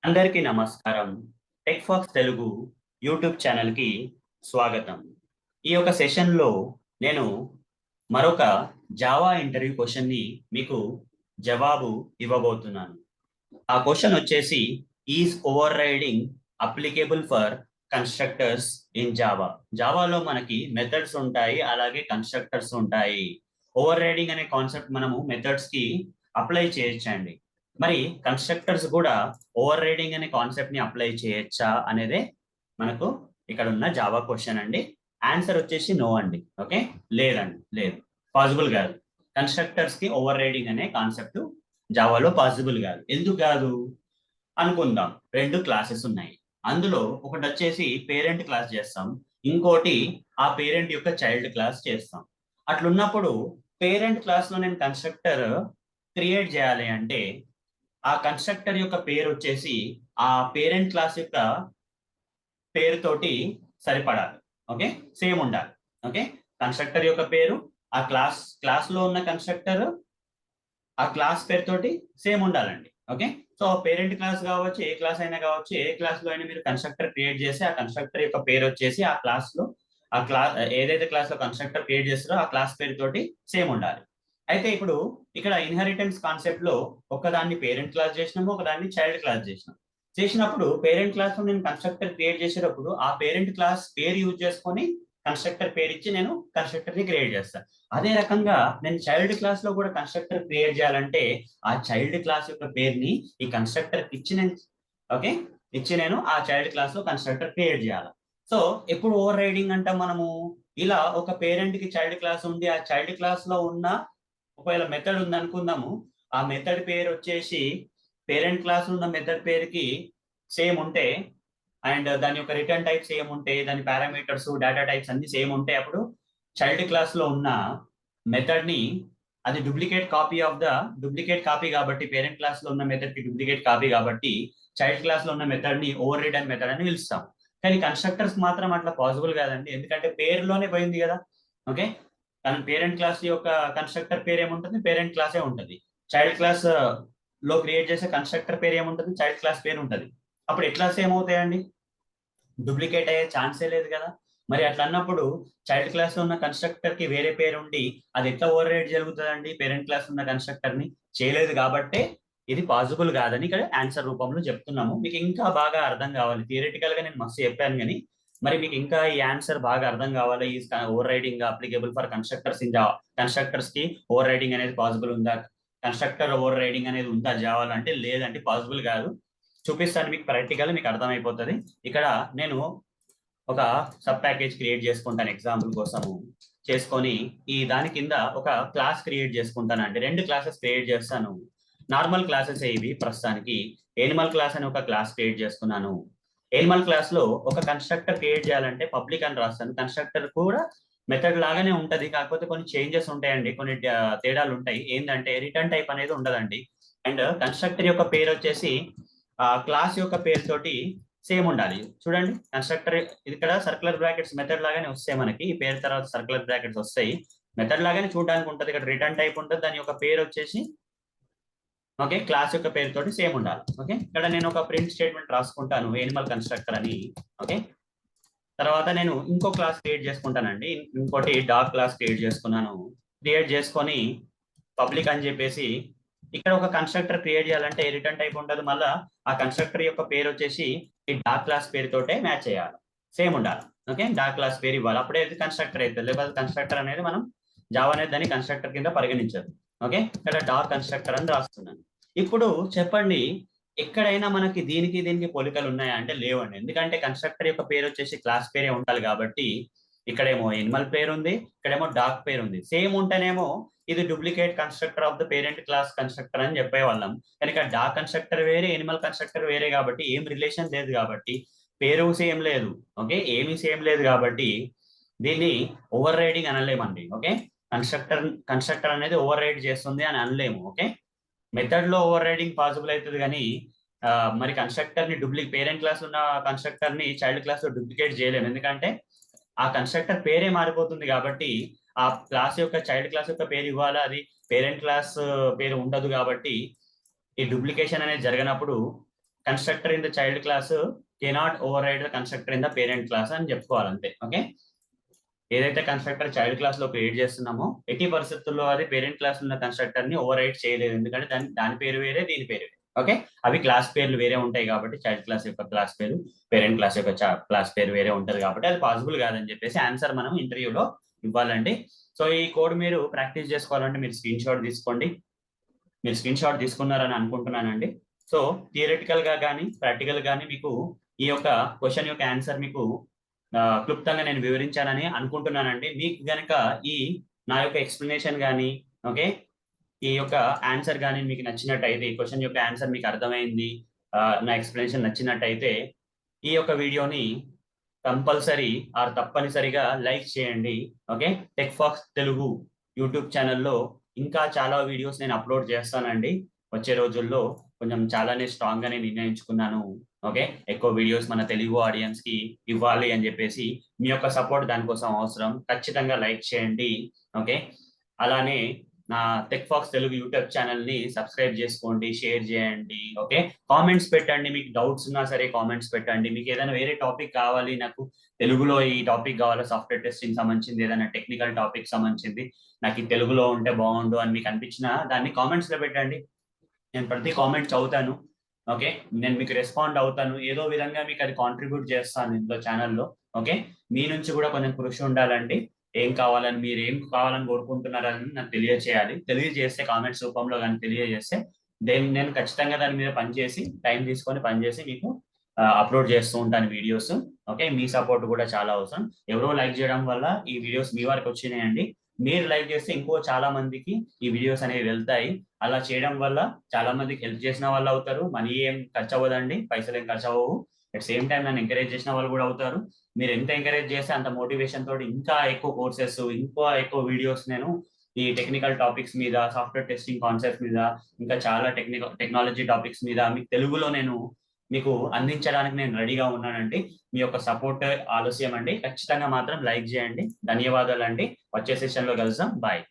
అందరికీ నమస్కారం. Tech Fox Telugu YouTube ఛానల్‌కి స్వాగతం. ఈ యొక్క సెషన్‌లో నేను మరొక జావా ఇంటర్వ్యూ క్వెషన్‌ని మీకు జవాబు ఇవ్వబోతున్నాను. ఆ క్వెషన్ వచ్చేసి is overriding applicable for constructors in Java. జావాలో మనకి మెథడ్స్ ఉంటాయి. అలాగే కన్‌స్ట్రక్టర్స్ ఉంటాయి. ఓవర్ రైడింగ్ అనే కాన్సెప్ట్ మనము మెథడ్స్‌కి అప్లై చేయొచ్చండి. మరి కన్‌స్ట్రక్టర్స్ కూడా ఓవర్ రైడింగ్ అనే కాన్సెప్ట్ ని అప్లై చేయొచ్చా అనేదే మనకు ఇక్కడ ఉన్న జావా క్వశ్చన్ అండి. ఆన్సర్ వచ్చేసి నో అండి. ఓకే, లేదండి, లేదు, పాసిబుల్ కాదు. కన్స్ట్రక్టర్స్ కి ఓవర్ రైడింగ్ అనే కాన్సెప్ట్ జావాలో పాసిబుల్ కాదు. ఎందుకు కాదు అనుకుందాం. రెండు క్లాసెస్ ఉన్నాయి. అందులో ఒకటి వచ్చేసి పేరెంట్ క్లాస్ చేస్తాం, ఇంకోటి ఆ పేరెంట్ యొక్క చైల్డ్ క్లాస్ చేస్తాం. అట్లున్నప్పుడు పేరెంట్ క్లాస్ లో నేను కన్స్ట్రక్టర్ క్రియేట్ చేయాలి అంటే ఆ కన్స్ట్రక్టర్ యొక్క పేరు వచ్చేసి ఆ పేరెంట్ క్లాస్ యొక్క పేరుతోటి సరిపడాలి. ఓకే, సేమ్ ఉండాలి. ఓకే, కన్స్ట్రక్టర్ యొక్క పేరు ఆ క్లాస్ లో ఉన్న కన్స్ట్రక్టర్ ఆ క్లాస్ పేరుతోటి సేమ్ ఉండాలండి. ఓకే, సో పేరెంట్ క్లాస్ కావచ్చు, ఏ క్లాస్ అయినా కావచ్చు, ఏ క్లాస్ లో అయినా మీరు కన్స్ట్రక్టర్ క్రియేట్ చేసి ఆ కన్స్ట్రక్టర్ యొక్క పేరు వచ్చేసి ఆ క్లాస్ లో ఆ క్లాస్ ఏదైతే క్లాస్ లో కన్స్ట్రక్టర్ క్రియేట్ చేస్తారో ఆ క్లాస్ పేరుతోటి సేమ్ ఉండాలి. అయితే ఇప్పుడు ఇక్కడ ఇన్హెరిటెన్స్ కాన్సెప్ట్ లో ఒకదాన్ని పేరెంట్ క్లాస్ చేసినాము, ఒకదాన్ని చైల్డ్ క్లాస్ చేసినాం. చేసినప్పుడు పేరెంట్ క్లాస్ లో నేను కన్స్ట్రక్టర్ క్రియేట్ చేసేటప్పుడు ఆ పేరెంట్ క్లాస్ పేరు యూజ్ చేసుకొని కన్స్ట్రక్టర్ పేరు ఇచ్చి నేను కన్స్ట్రక్టర్ ని క్రియేట్ చేస్తాను. అదే రకంగా నేను చైల్డ్ క్లాస్ లో కూడా కన్స్ట్రక్టర్ క్రియేట్ చేయాలంటే ఆ చైల్డ్ క్లాస్ యొక్క పేరుని ఈ కన్స్ట్రక్టర్ ఇచ్చి నేను ఓకే ఇచ్చి నేను ఆ చైల్డ్ క్లాస్ లో కన్స్ట్రక్టర్ క్రియేట్ చేయాలి. సో ఎప్పుడు ఓవర్ రైడింగ్ అంటాం మనము? ఇలా ఒక పేరెంట్ కి చైల్డ్ క్లాస్ ఉండి ఆ చైల్డ్ క్లాస్ లో ఉన్న ఒకవేళ మెథడ్ ఉంది అనుకుందాము. ఆ మెథడ్ పేరు వచ్చేసి పేరెంట్ క్లాస్ ఉన్న మెథడ్ పేరుకి సేమ్ ఉంటే అండ్ దాని యొక్క రిటర్న్ టైప్ సేమ్ ఉంటే దాని పారామీటర్స్ డేటా టైప్స్ అన్ని సేమ్ ఉంటే అప్పుడు చైల్డ్ క్లాస్ లో ఉన్న మెథడ్ ని అది డూప్లికేట్ కాపీ కాబట్టి పేరెంట్ క్లాస్ లో ఉన్న మెథడ్ కి డూప్లికేట్ కాపీ కాబట్టి చైల్డ్ క్లాస్ లో ఉన్న మెథడ్ ని ఓవర్ రిటర్న్ మెథడ్ అని పిలుస్తాం. కానీ కన్స్ట్రక్టర్స్ మాత్రం అట్లా పాసిబుల్ కాదండి, ఎందుకంటే పేరులోనే పోయింది కదా. ఓకే, కానీ పేరెంట్ క్లాస్ యొక్క కన్స్ట్రక్టర్ పేరు ఏముంటుంది? పేరెంట్ క్లాసే ఉంటుంది. చైల్డ్ క్లాస్ లో క్రియేట్ చేసే కన్స్ట్రక్టర్ పేరు ఏముంటుంది? చైల్డ్ క్లాస్ పేరు ఉంటుంది. అప్పుడు ఎట్లా సేమ్ అవుతాయండి? డూప్లికేట్ అయ్యే ఛాన్సే లేదు కదా. మరి అట్లా అన్నప్పుడు చైల్డ్ క్లాస్ లో ఉన్న కన్స్ట్రక్టర్ కి వేరే పేరు ఉండి అది ఎట్లా ఓవర్ రైడ్ జరుగుతుందండి? పేరెంట్ క్లాస్ ఉన్న కన్స్ట్రక్టర్ ని చేయలేదు కాబట్టి ఇది పాసిబుల్ కాదని ఇక్కడ ఆన్సర్ రూపంలో చెప్తున్నాము. మీకు ఇంకా బాగా అర్థం కావాలి, థియరిటికల్ గా నేను మస్తు చెప్పాను కానీ మరి మీకు ఇంకా ఈ ఆన్సర్ బాగా అర్థం కావాలి. ఈ over riding applicable for constructors in Java, constructors కి ఓవర్ రైడింగ్ అనేది పాసిబుల్ ఉందా, కన్స్ట్రక్టర్ ఓవర్ రైడింగ్ అనేది ఉందా జావాలో అంటే లేదంటే పాసిబుల్ కాదు. చూపిస్తాను మీకు ప్రాక్టికల్, మీకు అర్థమైపోతుంది. ఇక్కడ నేను ఒక సబ్ ప్యాకేజ్ క్రియేట్ చేసుకుంటాను ఎగ్జాంపుల్ కోసము. చేసుకొని ఈ దాని కింద ఒక క్లాస్ క్రియేట్ చేసుకుంటానండి. రెండు క్లాసెస్ క్రియేట్ చేస్తాను. నార్మల్ క్లాసెస్ ఇవి ప్రస్తుతానికి. ఎనిమల్ క్లాస్ అని ఒక క్లాస్ క్రియేట్ చేసుకున్నాను. ఎనిమల్ క్లాస్ లో ఒక కన్స్ట్రక్టర్ క్రియేట్ చేయాలంటే పబ్లిక్ అని రాస్తాను. కన్స్ట్రక్టర్ కూడా మెథడ్ లాగానే ఉంటది, కాకపోతే కొన్ని చేంజెస్ ఉంటాయండి, కొన్ని తేడాలు ఉంటాయి. ఏంటంటే రిటర్న్ టైప్ అనేది ఉండదండి. అండ్ కన్స్ట్రక్టర్ యొక్క పేరు వచ్చేసి ఆ క్లాస్ యొక్క పేరుతోటి సేమ్ ఉండాలి. చూడండి, కన్స్ట్రక్టర్ ఇక్కడ సర్కులర్ బ్రాకెట్స్ మెథడ్ లాగానే వస్తాయి మనకి. ఈ పేరు తర్వాత సర్కులర్ బ్రాకెట్స్ వస్తాయి. మెథడ్ లాగానే చూడడానికి ఉంటుంది. ఇక్కడ రిటర్న్ టైప్ ఉంటుంది, దాని యొక్క పేరు వచ్చేసి ఓకే క్లాస్ యొక్క పేరుతోటి సేమ్ ఉండాలి. ఓకే, ఇక్కడ నేను ఒక ప్రింట్ స్టేట్మెంట్ రాసుకుంటాను ఎనిమల్ కన్స్ట్రక్టర్ అని. ఓకే, తర్వాత నేను ఇంకో క్లాస్ క్రియేట్ చేసుకుంటానండి. ఇంకోటి డాగ్ క్లాస్ క్రియేట్ చేసుకున్నాను. క్రియేట్ చేసుకొని పబ్లిక్ అని చెప్పేసి ఇక్కడ ఒక కన్స్ట్రక్టర్ క్రియేట్ చేయాలంటే రిటర్న్ టైప్ ఉండదు. మళ్ళీ ఆ కన్స్ట్రక్టర్ యొక్క పేరు వచ్చేసి ఈ డాగ్ క్లాస్ పేరుతోటే మ్యాచ్ చేయాలి, సేమ్ ఉండాలి. ఓకే, డాగ్ క్లాస్ పేరు ఇవ్వాలి, అప్పుడే ఇది కన్స్ట్రక్టర్ అవుతుంది. లేకపోతే కన్స్ట్రక్టర్ అనేది మనం జావా అనేది దాన్ని కన్స్ట్రక్టర్ కింద పరిగణించదు. ఓకే, ఇక్కడ డాగ్ కన్స్ట్రక్టర్ అని రాస్తున్నాను. ఇప్పుడు చెప్పండి, ఎక్కడైనా మనకి దీనికి దీనికి పోలికలు ఉన్నాయా అంటే లేవండి. ఎందుకంటే కన్స్ట్రక్టర్ యొక్క పేరు వచ్చేసి క్లాస్ పేరే ఉండాలి కాబట్టి ఇక్కడేమో ఎనిమల్ పేరు ఉంది, ఇక్కడేమో డాగ్ పేరు ఉంది. సేమ్ ఉంటేనేమో ఇది duplicate constructor of the parent class constructor అని చెప్పేవాళ్ళం. కనుక డాగ్ కన్స్ట్రక్టర్ వేరే, ఎనిమల్ కన్స్ట్రక్టర్ వేరే కాబట్టి ఏం రిలేషన్ లేదు కాబట్టి పేరు సేమ్ లేదు. ఓకే, ఏమీ సేమ్ లేదు కాబట్టి దీన్ని ఓవర్ రైడింగ్ అనలేమండి. ఓకే, కన్స్ట్రక్టర్ అనేది ఓవర్ రైడ్ చేస్తుంది అని అనలేము. ఓకే, మెథడ్ లో ఓవర్ రైడింగ్ పాసిబుల్ అవుతుంది కానీ మరి కన్స్ట్రక్టర్ ని పేరెంట్ క్లాస్ ఉన్న కన్స్ట్రక్టర్ ని చైల్డ్ క్లాస్ లో డూప్లికేట్ చేయలేము. ఎందుకంటే ఆ కన్స్ట్రక్టర్ పేరే మారిపోతుంది కాబట్టి ఆ క్లాస్ యొక్క చైల్డ్ క్లాస్ యొక్క పేరు ఇవ్వాలి, అది పేరెంట్ క్లాస్ పేరు ఉండదు కాబట్టి ఈ డూప్లికేషన్ అనేది జరిగినప్పుడు constructor in the child class cannot override the constructor in the parent class అని చెప్పుకోవాలి అంతే. ఓకే, ఏదైతే కన్స్ట్రక్టర్ చైల్డ్ క్లాస్ లో క్రియేట్ చేస్తున్నామో ఎట్టి పరిస్థితుల్లో అది పేరెంట్ క్లాస్ ఉన్న కన్స్ట్రక్టర్ ని ఓవర్ రైడ్ చేయలేదు, ఎందుకంటే దాని పేరు వేరే, దీని పేరు వేరే. ఓకే, అవి క్లాస్ పేర్లు వేరే ఉంటాయి కాబట్టి చైల్డ్ క్లాస్ యొక్క క్లాస్ పేరు, పేరెంట్ క్లాస్ యొక్క క్లాస్ పేరు వేరే ఉంటది కాబట్టి అది పాసిబుల్ కాదని చెప్పేసి ఆన్సర్ మనం ఇంటర్వ్యూలో ఇవ్వాలండి. సో ఈ కోడ్ మీరు ప్రాక్టీస్ చేసుకోవాలంటే మీరు స్క్రీన్ షాట్ తీసుకోండి. మీరు స్క్రీన్ షాట్ తీసుకున్నారని అనుకుంటున్నానండి. సో థియరిటికల్ గా కానీ ప్రాక్టికల్ గానీ మీకు ఈ యొక్క క్వశ్చన్ యొక్క ఆన్సర్ మీకు క్లుప్తంగా నేను వివరించానని అనుకుంటున్నానండి. మీకు గనక ఈ నా యొక్క ఎక్స్ప్లెనేషన్ కానీ ఓకే ఈ యొక్క ఆన్సర్ కానీ మీకు నచ్చినట్టయితే, ఈ క్వశ్చన్ యొక్క ఆన్సర్ మీకు అర్థమైంది, నా ఎక్స్ప్లెనేషన్ నచ్చినట్టయితే ఈ యొక్క వీడియోని కంపల్సరీ ఆర్ తప్పనిసరిగా లైక్ చేయండి. Okay, Tech Fox Telugu YouTube ఛానల్లో ఇంకా చాలా వీడియోస్ నేను అప్లోడ్ చేస్తానండి. వచ్చే రోజుల్లో కొంచెం చాలానే స్ట్రాంగ్ గానే నిర్ణయించుకున్నాను. ఓకే, ఎక్కువ వీడియోస్ మన తెలుగు ఆడియన్స్ కి ఇవ్వాలి అని చెప్పేసి మీ యొక్క సపోర్ట్ దానికోసం అవసరం. ఖచ్చితంగా లైక్ చేయండి. ఓకే, అలానే నా Tech Fox Telugu YouTube channel ని సబ్స్క్రైబ్ చేసుకోండి, షేర్ చేయండి. ఓకే, కామెంట్స్ పెట్టండి, మీకు డౌట్స్ ఉన్నా సరే కామెంట్స్ పెట్టండి. మీకు ఏదైనా వేరే టాపిక్ కావాలి, నాకు తెలుగులో ఈ టాపిక్ కావాలా, సాఫ్ట్వేర్ టెస్టింగ్ సంబంధించింది, ఏదైనా టెక్నికల్ టాపిక్ సంబంధించింది నాకు ఈ తెలుగులో ఉంటే బాగుండు అని మీకు అనిపించినా దాన్ని కామెంట్స్ లో పెట్టండి. నేను ప్రతి కామెంట్ చదువుతాను. ఓకే, నేను మీకు రెస్పాండ్ అవుతాను, ఏదో విధంగా మీకు అది కాంట్రిబ్యూట్ చేస్తాను ఇందులో ఛానల్లో. ఓకే, మీ నుంచి కూడా కొంచెం కృషి ఉండాలండి. ఏం కావాలని, మీరు ఏం కావాలని కోరుకుంటున్నారని నాకు తెలియజేస్తే కామెంట్స్ రూపంలో కానీ తెలియజేస్తే నేను ఖచ్చితంగా దాని మీద పనిచేసి టైం తీసుకొని పనిచేసి మీకు అప్లోడ్ చేస్తూ ఉంటాను వీడియోస్. ఓకే, మీ సపోర్ట్ కూడా చాలా అవసరం. ఎవరో లైక్ చేయడం వల్ల ఈ వీడియోస్ మీ వరకు వచ్చినాయండి. మీరు లైక్ చేస్తే ఇంకో చాలా మందికి ఈ వీడియోస్ అనేవి వెళ్తాయి. అలా చేయడం వల్ల చాలా మందికి హెల్ప్ చేసిన వాళ్ళు అవుతారు. మనీ ఏం ఖర్చు అవ్వదండి, పైసలు ఏం ఖర్చు అవ్వవు. అట్ సేమ్ టైం నన్ను ఎంకరేజ్ చేసిన వాళ్ళు కూడా అవుతారు. మీరు ఎంత ఎంకరేజ్ చేస్తే అంత మోటివేషన్ తోటి ఇంకా ఎక్కువ కోర్సెస్, ఇంకా ఎక్కువ వీడియోస్ నేను ఈ టెక్నికల్ టాపిక్స్ మీద, సాఫ్ట్వేర్ టెస్టింగ్ కాన్సెప్ట్ మీద, ఇంకా చాలా టెక్నాలజీ టాపిక్స్ మీద మీకు తెలుగులో నేను మీకు అందించడానికి నేను రెడీగా ఉన్నానండి. మీ యొక్క సపోర్ట్ ఆలస్యం అండి. ఖచ్చితంగా మాత్రం లైక్ చేయండి. ధన్యవాదాలు అండి. వచ్చే సెషన్ లో కలుద్దాం. బాయ్.